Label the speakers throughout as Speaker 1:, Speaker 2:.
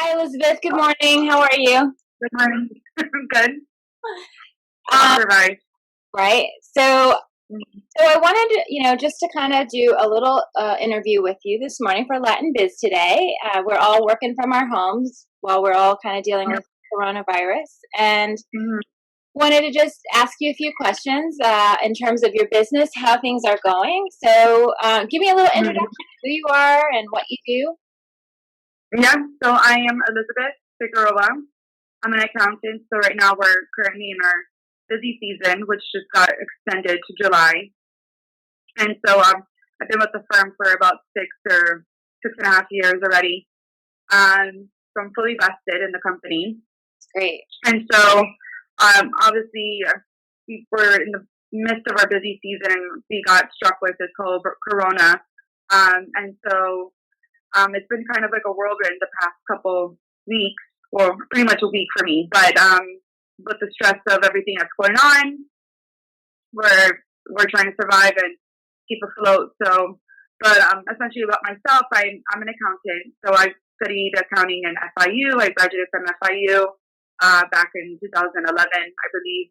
Speaker 1: Hi, Elizabeth. Good morning. How are you?
Speaker 2: Good morning. Good.
Speaker 1: Um,
Speaker 2: Survive.
Speaker 1: right. So I wanted to, just to kind of do a little interview with you this morning for Latin Biz today. We're all working from our homes while we're all kind of dealing with coronavirus, and
Speaker 2: Mm-hmm.
Speaker 1: wanted to just ask you a few questions in terms of your business, how things are going. So give me a little introduction of who you are and what you do.
Speaker 2: Yeah. So I am Elizabeth Figueroa. I'm an accountant. So right now we're currently in our busy season, which just got extended to July. And so I've been with the firm for about 6.5 years already. So I'm fully vested in the company.
Speaker 1: Great.
Speaker 2: And so obviously we were in the midst of our busy season and we got struck with this whole corona. And so it's been kind of like a whirlwind the past couple weeks, well, pretty much a week for me. But with the stress of everything that's going on, we're trying to survive and keep afloat. So, but essentially about myself, I'm an accountant. So I studied accounting in FIU. I graduated from FIU back in 2011, I believe.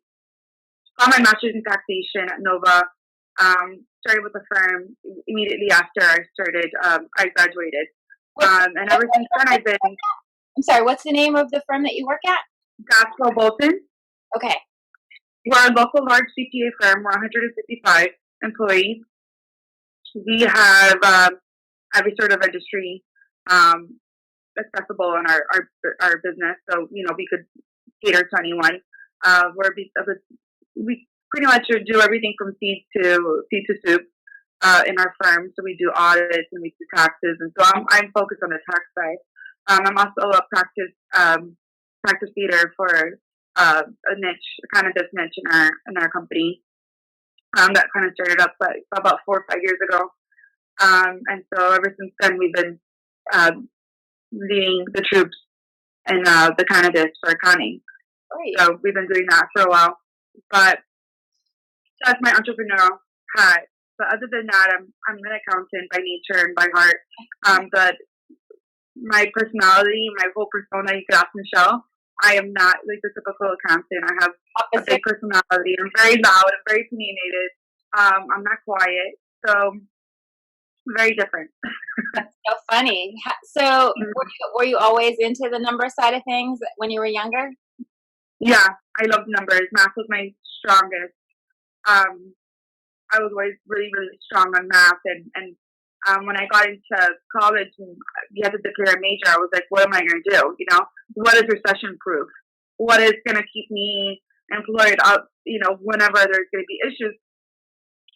Speaker 2: Got my master's in taxation at Nova. Started with the firm immediately after I graduated. And ever since then, I've been.
Speaker 1: I'm sorry, what's the name of the firm that you work at?
Speaker 2: Gaswell Bolton.
Speaker 1: Okay.
Speaker 2: We're a local large CPA firm. We're 155 employees. We have every sort of industry accessible in our business. So, we could cater to anyone. We pretty much do everything from seed to soup in our firm. So we do audits and we do taxes. And so I'm focused on the tax side. I'm also a practice leader for a niche, kind of this niche in our company. That kind of started up about 4 or 5 years ago. And so ever since then, we've been leading the troops in the cannabis for accounting.
Speaker 1: Great.
Speaker 2: So we've been doing that for a while. But that's my entrepreneurial hat. But other than that, I'm an accountant by nature and by heart. But my personality, my whole persona, you could ask Michelle, I am not like the typical accountant. I have a big personality. I'm very loud. I'm very opinionated. I'm not quiet. So very different.
Speaker 1: That's so funny. So were you always into the number side of things when you were younger?
Speaker 2: Yeah, I love numbers. Math was my strongest. I was always really, really strong on math. And when I got into college and you had to declare a major, I was like, what am I going to do? What is recession proof? What is going to keep me employed out, whenever there's going to be issues?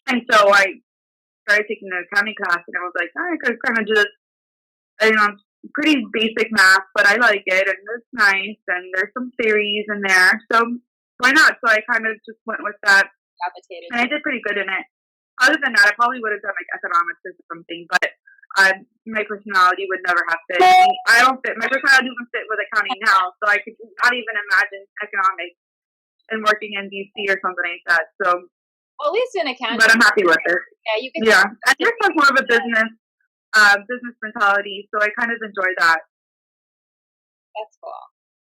Speaker 2: And so I started taking an accounting class and I was like, I could kind of just, pretty basic math, but I like it and it's nice and there's some theories in there. So why not? So I kind of just went with that. And I did pretty good in it. Other than that, I probably would have done like economics or something, but my personality would never have fit. I don't fit. My personality doesn't fit with accounting now, so I could not even imagine economics and working in DC or something like that. So,
Speaker 1: well, at least in accounting.
Speaker 2: But I'm happy with it.
Speaker 1: Yeah, you can.
Speaker 2: Yeah, I just have more of a business mentality, so I kind of enjoy that.
Speaker 1: That's cool.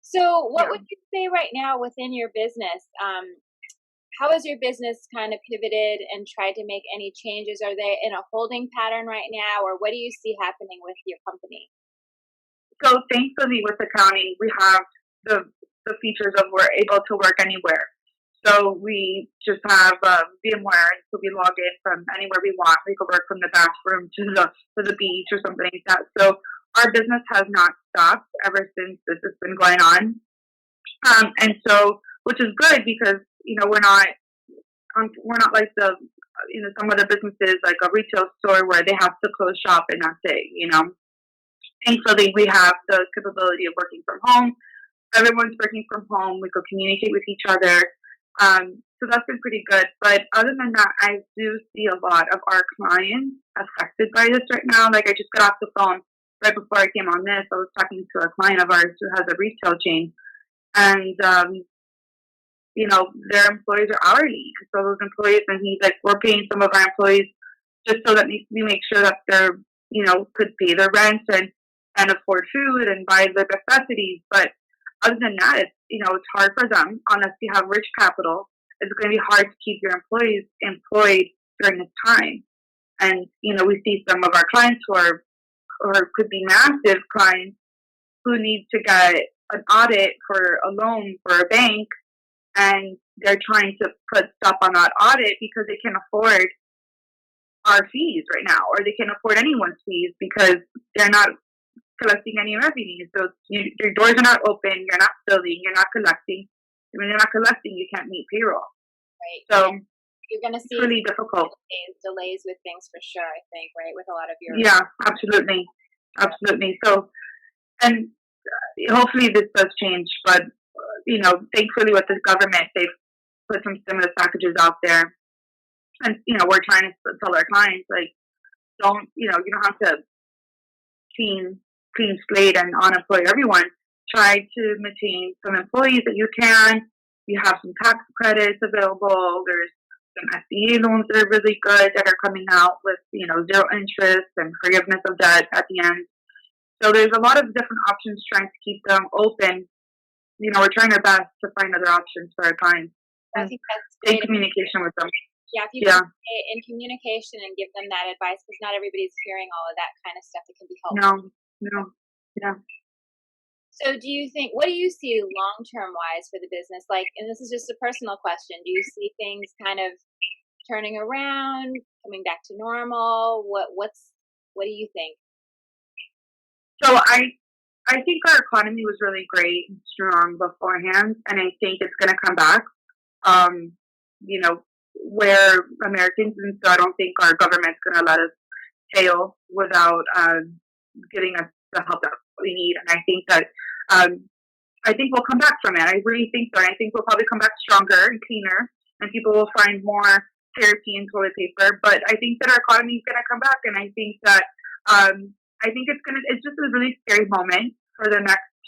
Speaker 1: So, what would you say right now within your business? How has your business kind of pivoted and tried to make any changes? Are they in a holding pattern right now, or what do you see happening with your company?
Speaker 2: So thankfully with accounting, we have the features of we're able to work anywhere. So we just have VMware, and so we log in from anywhere we want. We could work from the bathroom to the beach or something like that. So our business has not stopped ever since this has been going on. And so, which is good because we're not like some other businesses like a retail store where they have to close shop and that's it. Thankfully, we have the capability of working from home. Everyone's working from home. We could communicate with each other. So that's been pretty good. But other than that, I do see a lot of our clients affected by this right now. Like I just got off the phone right before I came on this. I was talking to a client of ours who has a retail chain. And, their employees are hourly. And so those employees, and he's like, we're paying some of our employees just so that we make sure that they're, could pay their rent. And and afford food and buy the necessities. But other than that, it's hard for them unless you have rich capital. It's going to be hard to keep your employees employed during this time. And we see some of our clients who are or could be massive clients who need to get an audit for a loan for a bank, and they're trying to put stuff on that audit because they can't afford our fees right now, or they can't afford anyone's fees because they're not collecting any revenue. So your doors are not open, you're not billing, you're not collecting. When you're not collecting, you can't meet payroll.
Speaker 1: Right.
Speaker 2: So
Speaker 1: you're going to see
Speaker 2: it's really difficult.
Speaker 1: Delays with things for sure, I think, right? With a lot of your...
Speaker 2: Yeah, absolutely. Absolutely. So, and hopefully this does change, but, thankfully with the government, they've put some stimulus packages out there. And, we're trying to tell our clients, like, you don't have to clean slate and unemploy everyone. Try to maintain some employees that you can. You have some tax credits available. There's some SBA loans that are really good that are coming out with, zero interest and forgiveness of debt at the end. So there's a lot of different options trying to keep them open. We're trying our best to find other options for our clients.
Speaker 1: I think that's
Speaker 2: great. In communication with them.
Speaker 1: Yeah, if you can stay in communication and give them that advice, because not everybody's hearing all of that kind of stuff that can be helpful.
Speaker 2: No. Yeah.
Speaker 1: So what do you see long-term wise for the business? Like, and this is just a personal question, do you see things kind of turning around, coming back to normal? What do you think?
Speaker 2: So I think our economy was really great and strong beforehand, and I think it's going to come back. Where Americans, and so I don't think our government's going to let us fail without getting us the help that we need. And I think that I think we'll come back from it. I really think so. I think we'll probably come back stronger and cleaner, and people will find more therapy in toilet paper. But I think that our economy is going to come back, and I think that it's just a really scary moment for the next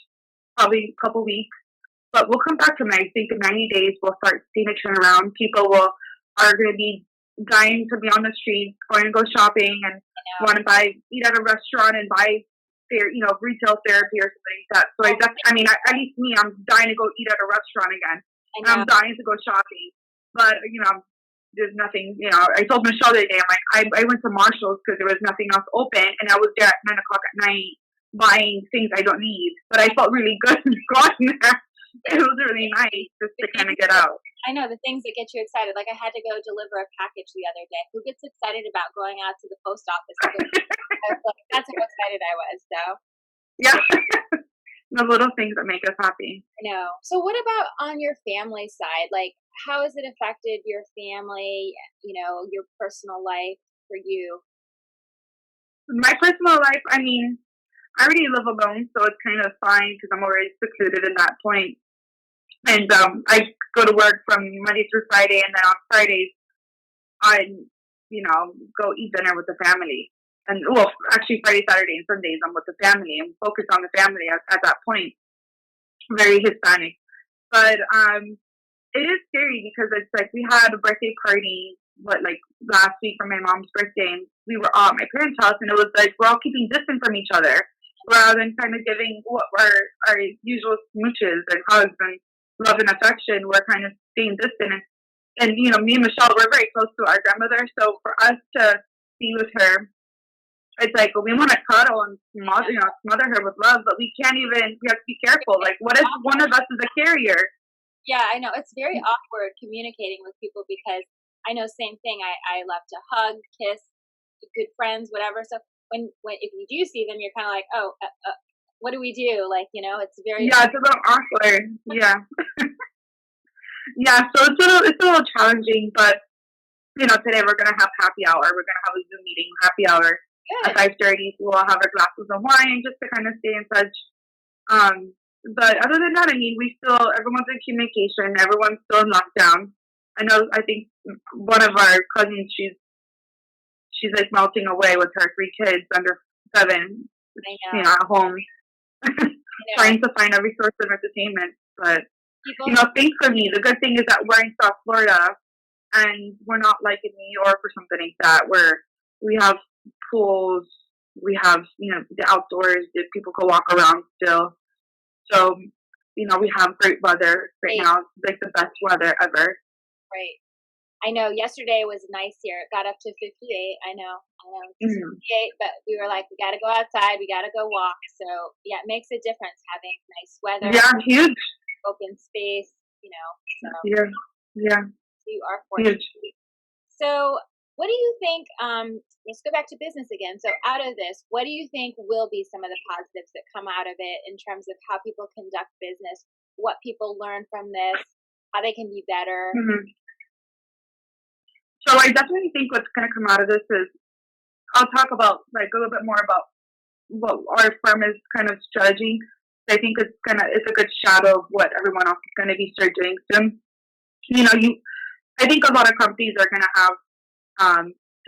Speaker 2: probably couple weeks. But we'll come back from it. I think in 90 days we'll start seeing a turnaround. People are going to be dying to be on the streets, going to go shopping and want to eat at a restaurant and buy retail therapy or something like that. So at least me, I'm dying to go eat at a restaurant again. And I'm dying to go shopping. But, there's nothing, I told Michelle the other day, I'm like, I went to Marshall's because there was nothing else open, and I was there at 9 o'clock at night buying things I don't need. But I felt really good going there. It was really nice just to kind of get out.
Speaker 1: I know, the things that get you excited. Like, I had to go deliver a package the other day. Who gets excited about going out to the post office? That's how excited I was, so.
Speaker 2: Yeah. The little things that make us happy.
Speaker 1: I know. So what about on your family side? Like, how has it affected your family, your personal life for you?
Speaker 2: My personal life, I already live alone, so it's kind of fine because I'm already secluded in that point. And I go to work from Monday through Friday, and then on Fridays, I, go eat dinner with the family. And, actually Friday, Saturday, and Sundays, I'm with the family. I'm focused on the family at that point. Very Hispanic. But it is scary because it's like we had a birthday party, last week for my mom's birthday, and we were all at my parents' house, and it was like we're all keeping distance from each other rather than kind of giving what our usual smooches and hugs and love and affection. We're kind of staying distant. And me and Michelle, we're very close to our grandmother, so for us to be with her, it's like we want to cuddle and smother her with love, but we can't even. We have to be careful. Like, what if one of us is a carrier?
Speaker 1: Yeah, I know. It's very awkward communicating with people because I know same thing. I love to hug, kiss, good friends, whatever. So when if you do see them, you're kind of like, what do we do? Like, it's very
Speaker 2: it's a little awkward. Yeah, yeah. So it's a little challenging, but today we're gonna have happy hour. We're gonna have a Zoom meeting, happy hour. Good. At 5:30, we'll have our glasses of wine just to kind of stay in touch. But other than that, everyone's in communication. Everyone's still in lockdown. I think one of our cousins, she's like melting away with her 3 kids under 7, at home, trying to find every source of entertainment. But, thankfully, the good thing is that we're in South Florida, and we're not like in New York or something like that, where we have pools, We have, the outdoors that people can walk around still. So, we have great weather right now, like the best weather ever.
Speaker 1: Right. I know yesterday was nice here. It got up to 58. I know it's 58, but we were like, we got to go outside. We got to go walk. So yeah, it makes a difference having nice weather.
Speaker 2: Yeah, huge.
Speaker 1: Open space, so.
Speaker 2: Yeah.
Speaker 1: You are fortunate. Huge. So what do you think, let's go back to business again. So out of this, what do you think will be some of the positives that come out of it in terms of how people conduct business, what people learn from this, how they can be better?
Speaker 2: So I definitely think what's going to come out of this is, I'll talk about like a little bit more about what our firm is kind of strategy. I think it's a good shadow of what everyone else is going to be start doing soon. I think a lot of companies are going to have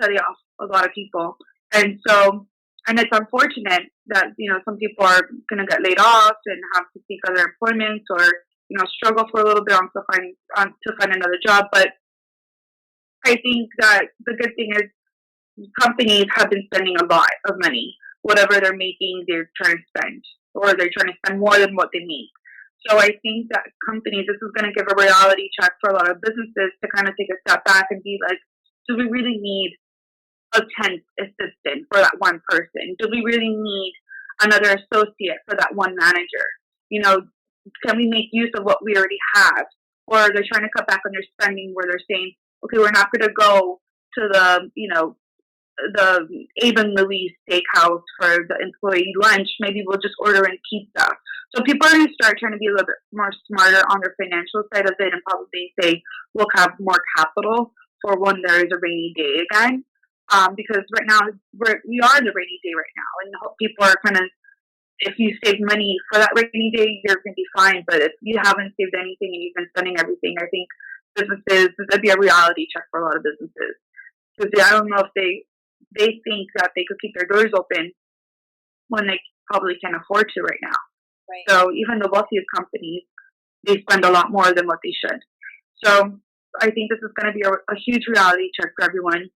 Speaker 2: study off a lot of people, and it's unfortunate that some people are going to get laid off and have to seek other employment or struggle for a little bit to find another job. But I think that the good thing is companies have been spending a lot of money. Whatever they're making, they're trying to spend, or they're trying to spend more than what they make. So I think that companies, this is going to give a reality check for a lot of businesses to kind of take a step back and be like, do we really need a 10th assistant for that one person? Do we really need another associate for that one manager? Can we make use of what we already have? Or they're trying to cut back on their spending where they're saying, okay, we're not going to go to the Abe and Louise steakhouse for the employee lunch. Maybe we'll just order in pizza. So people are going to start trying to be a little bit more smarter on their financial side of it and probably say we'll have more capital for when there is a rainy day again. Because right now we are in the rainy day right now, and people are kind of, if you save money for that rainy day, you're going to be fine. But if you haven't saved anything and you've been spending everything, I think that'd be a reality check for a lot of businesses. Because I don't know if they think that they could keep their doors open when they probably can't afford to right now.
Speaker 1: Right.
Speaker 2: So even the wealthiest companies, they spend a lot more than what they should. So I think this is going to be a huge reality check for everyone.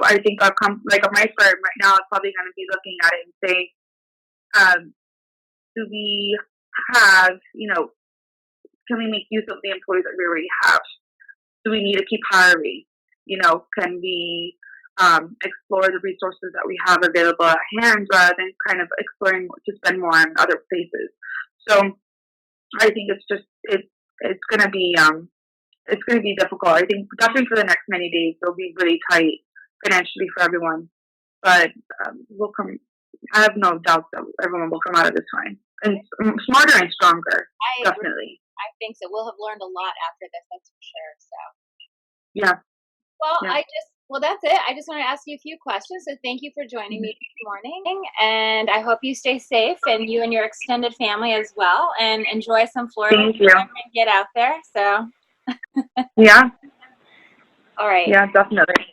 Speaker 2: I think like my firm right now is probably going to be looking at it and say, do we have, can we make use of the employees that we already have? Do we need to keep hiring? Can we explore the resources that we have available at hand rather than kind of exploring to spend more on other places? So I think it's going to be difficult. I think definitely for the next many days it'll be really tight financially for everyone, but I have no doubt that everyone will come out of this fine and smarter and stronger. Definitely.
Speaker 1: I think so. We'll have learned a lot after this, that's for sure. So
Speaker 2: yeah.
Speaker 1: Well, yeah. Well, that's it. I just want to ask you a few questions. So thank you for joining me this morning. And I hope you stay safe, and you and your extended family as well, and enjoy some Florida and get out there. So
Speaker 2: yeah.
Speaker 1: All right.
Speaker 2: Yeah, definitely.